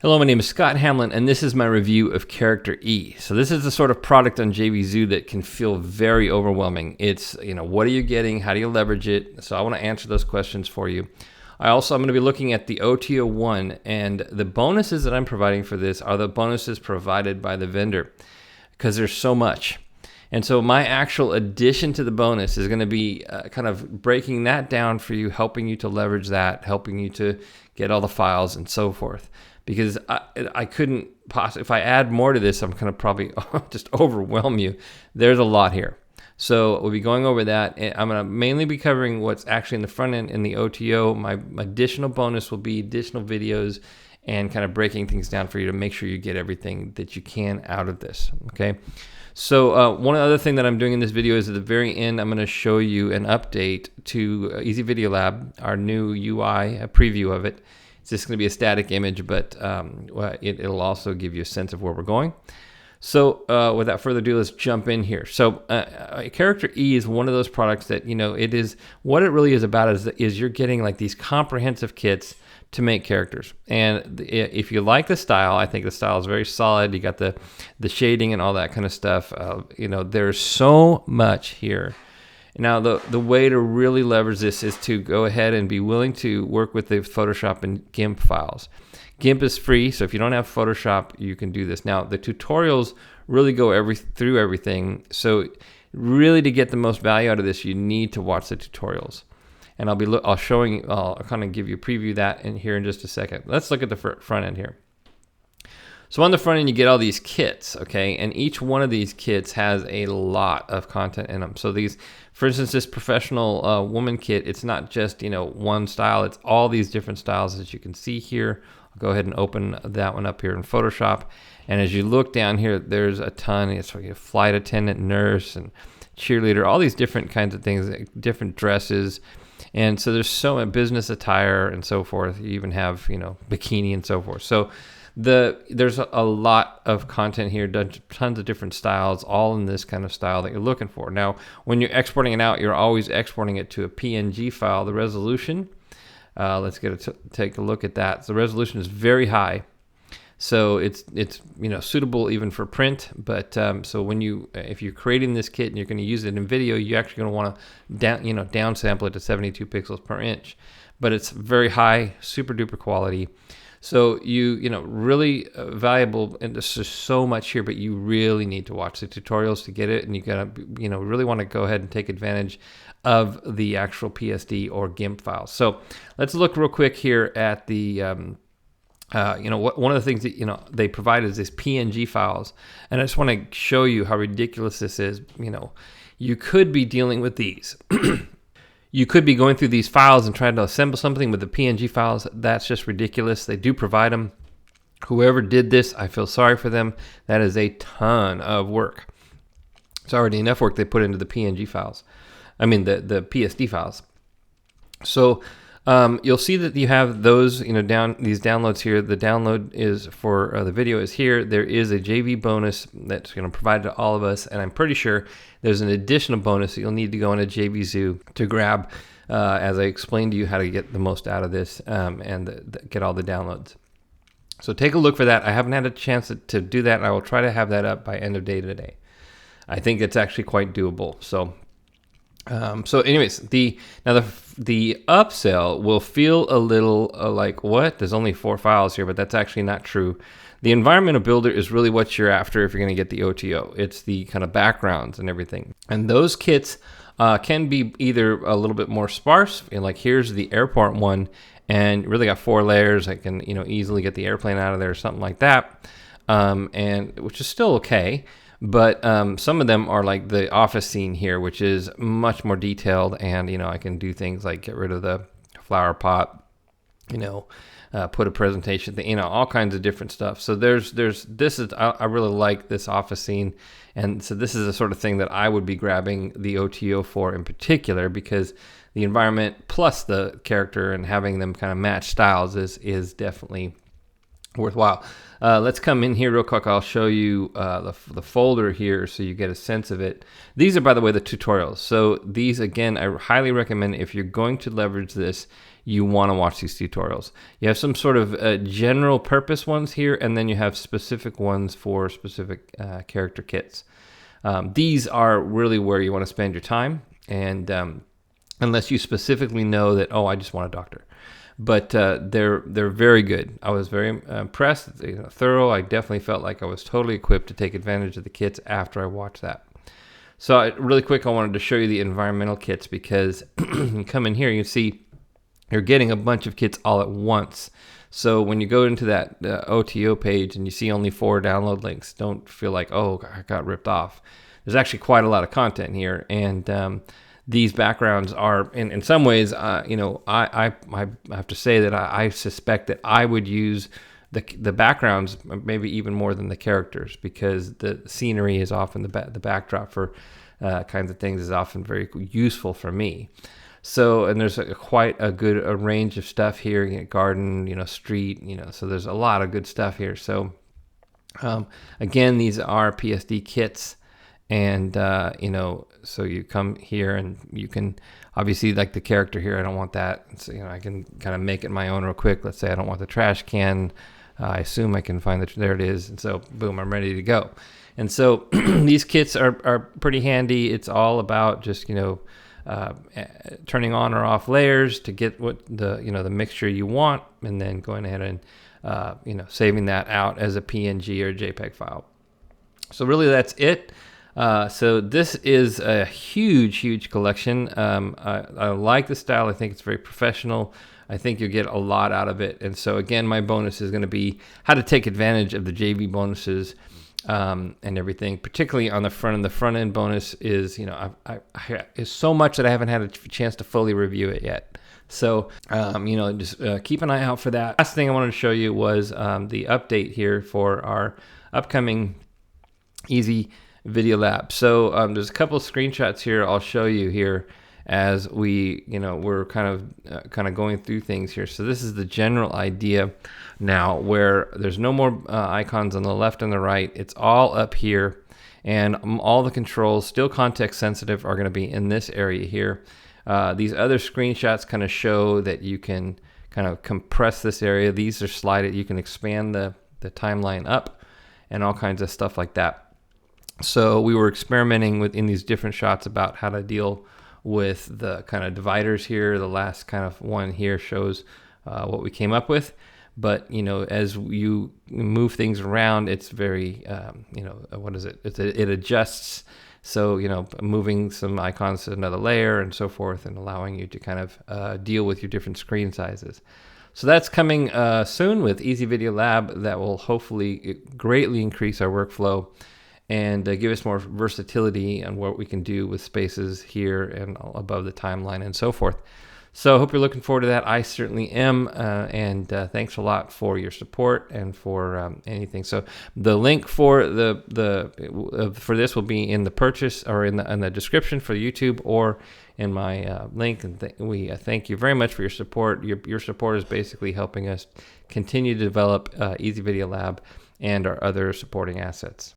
Hello, my name is Scott Hamlin, and this is my review of Character E. So this is the sort of product on JVZoo that can feel very overwhelming. It's, what are you getting? How do you leverage it? So I want to answer those questions for you. I'm going to be looking at the OTO1, and the bonuses that I'm providing for this are the bonuses provided by the vendor, because there's so much. And so my actual addition to the bonus is going to be kind of breaking that down for you, helping you to leverage that, helping you to get all the files and so forth. Because I couldn't possibly, if I add more to this, I'm going to probably just overwhelm you. There's a lot here. So we'll be going over that. I'm going to mainly be covering what's actually in the front end in the OTO. My additional bonus will be additional videos and kind of breaking things down for you to make sure you get everything that you can out of this. Okay. So one other thing that I'm doing in this video is at the very end, I'm going to show you an update to Easy Video Lab, our new UI, a preview of it. It's just going to be a static image, but it'll also give you a sense of where we're going. So without further ado, let's jump in here. So Character E is one of those products that, it is, what it really is about is you're getting like these comprehensive kits to make characters. And if you like the style, I think the style is very solid. You got the shading and all that kind of stuff. There's so much here. Now, the way to really leverage this is to go ahead and be willing to work with the Photoshop and GIMP files. GIMP is free, so if you don't have Photoshop, you can do this. Now, the tutorials really go through everything. So really to get the most value out of this, you need to watch the tutorials. And I'll kind of give you a preview of that here in just a second. Let's look at the front end here. So on the front end, you get all these kits, okay? And each one of these kits has a lot of content in them. So these, for instance, this professional woman kit, it's not just, one style. It's all these different styles, as you can see here. I'll go ahead and open that one up here in Photoshop. And as you look down here, there's a ton. It's like a flight attendant, nurse, and cheerleader, all these different kinds of things, different dresses. And so there's so much business attire and so forth. You even have, bikini and so forth. So there's a lot of content here, tons of different styles, all in this kind of style that you're looking for. Now, when you're exporting it out, you're always exporting it to a PNG file. The resolution, let's take a look at that. So the resolution is very high, so it's suitable even for print. But so if you're creating this kit and you're going to use it in video, you're actually going to want to downsample it to 72 pixels per inch. But it's very high, super duper quality. So really valuable, and there's just so much here, but you really need to watch the tutorials to get it, and you gotta really want to go ahead and take advantage of the actual PSD or GIMP files. So let's look real quick here at the one of the things that they provide is this PNG files, and I just want to show you how ridiculous this is. You could be dealing with these. You could be going through these files and trying to assemble something with the PNG files. That's just ridiculous. They do provide them. Whoever did this, I feel sorry for them. That is a ton of work. It's already enough work they put into the PNG files. I mean, the PSD files. So you'll see that you have those, these downloads here. The download is for the video is here. There is a JV bonus that's going to provide to all of us, and I'm pretty sure there's an additional bonus that you'll need to go into JVZoo to grab, as I explained to you how to get the most out of this and get all the downloads. So take a look for that. I haven't had a chance to do that, and I will try to have that up by end of day today. I think it's actually quite doable. So anyways, the upsell will feel a little like, what? There's only 4 files here, but that's actually not true. The environmental builder is really what you're after if you're going to get the OTO. It's the kind of backgrounds and everything. And those kits can be either a little bit more sparse, like here's the airport one, and really got 4 layers. I can easily get the airplane out of there or something like that, and which is still okay. But some of them are like the office scene here, which is much more detailed, and I can do things like get rid of the flower pot, put a presentation thing, all kinds of different stuff. So I really like this office scene, and so this is the sort of thing that I would be grabbing the OTO for in particular, because the environment plus the character and having them kind of match styles is definitely worthwhile. Let's come in here real quick. I'll show you the folder here so you get a sense of it. These are, by the way, the tutorials. So these, again, I highly recommend if you're going to leverage this, you want to watch these tutorials. You have some sort of general purpose ones here, and then you have specific ones for specific character kits. These are really where you want to spend your time, and unless you specifically know that, oh, I just want a doctor. But they're very good. I was very impressed, thorough. I definitely felt like I was totally equipped to take advantage of the kits after I watched that. So really quick, I wanted to show you the environmental kits, because you come in here, you see you're getting a bunch of kits all at once. So when you go into that OTO page and you see only 4 download links, don't feel like, oh, I got ripped off. There's actually quite a lot of content here, and these backgrounds are, in some ways, I have to say that I suspect that I would use the backgrounds maybe even more than the characters, because the scenery is often the backdrop for kinds of things is often very useful for me. So, and there's quite a good range of stuff here. You know, garden, street, so there's a lot of good stuff here. So, again, these are PSD kits, and so you come here and you can obviously, like the character here, I don't want that. So, I can kind of make it my own real quick. Let's say I don't want the trash can. I assume I can find there it is. And so boom, I'm ready to go. And so these kits are pretty handy. It's all about just, turning on or off layers to get what the mixture you want, and then going ahead and, saving that out as a PNG or JPEG file. So really that's it. So this is a huge collection. I like the style. I think it's very professional. I think you'll get a lot out of it. And so again, my bonus is going to be how to take advantage of the JV bonuses and everything, particularly on the front end. The front end bonus is, is so much that I haven't had a chance to fully review it yet. So, just keep an eye out for that. Last thing I wanted to show you was the update here for our upcoming Easy Video Lab. So there's a couple of screenshots here I'll show you here as we're kind of going through things here. So this is the general idea now, where there's no more icons on the left and the right. It's all up here, and all the controls, still context sensitive, are going to be in this area here. These other screenshots kind of show that you can kind of compress this area. These are slided. You can expand the timeline up and all kinds of stuff like that. So we were experimenting in these different shots about how to deal with the kind of dividers here. The last kind of one here shows what we came up with. But, as you move things around, it's very, what is it? It adjusts. So, moving some icons to another layer and so forth, and allowing you to kind of deal with your different screen sizes. So that's coming soon with Easy Video Lab. That will hopefully greatly increase our workflow and give us more versatility on what we can do with spaces here and above the timeline and so forth. So I hope you're looking forward to that. I certainly am, and thanks a lot for your support and for anything. So the link for for this will be in the purchase or in the description for YouTube or in my link. And we thank you very much for your support. Your support is basically helping us continue to develop Easy Video Lab and our other supporting assets.